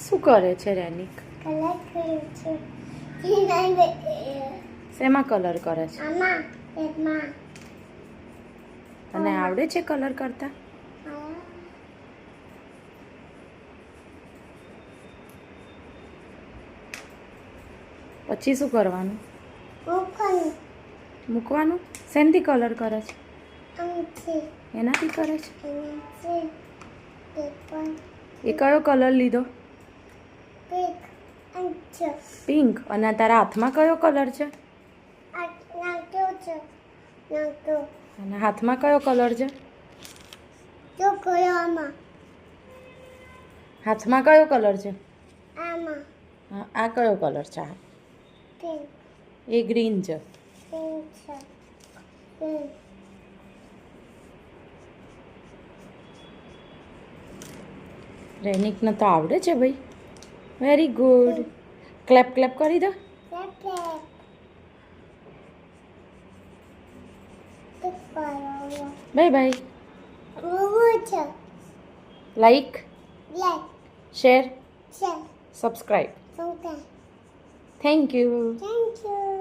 શું કરે છે રેનિક? કલર કર્યું છે. શેમાં કલર કરે છે? આમાં એમાં તને આવડે છે કલર કરતા? પછી શું કરવાનું? મૂકવાનું મૂકવાનું? શેનથી કલર કરે છે? આમથી એનાથી કરે છે? એનાથી પેપર એ કયો કલર લીધો? પીક અંચો પિંક. અને તારા હાથમાં કયો કલર છે? નાખ્યો છે નાખ્યો અને હાથમાં કયો કલર છે? તો કયો આમાં હાથમાં કયો કલર છે? આમાં હા, આ કયો કલર છે? આ પિંક એ ગ્રીન છે. પિંક છે પિંક રેનિકને તો આવડે છે ભાઈ. Very good. ક્લેપ ક્લેપ કરી દો. Bye bye. Like, share, subscribe. Thank you. Thank you.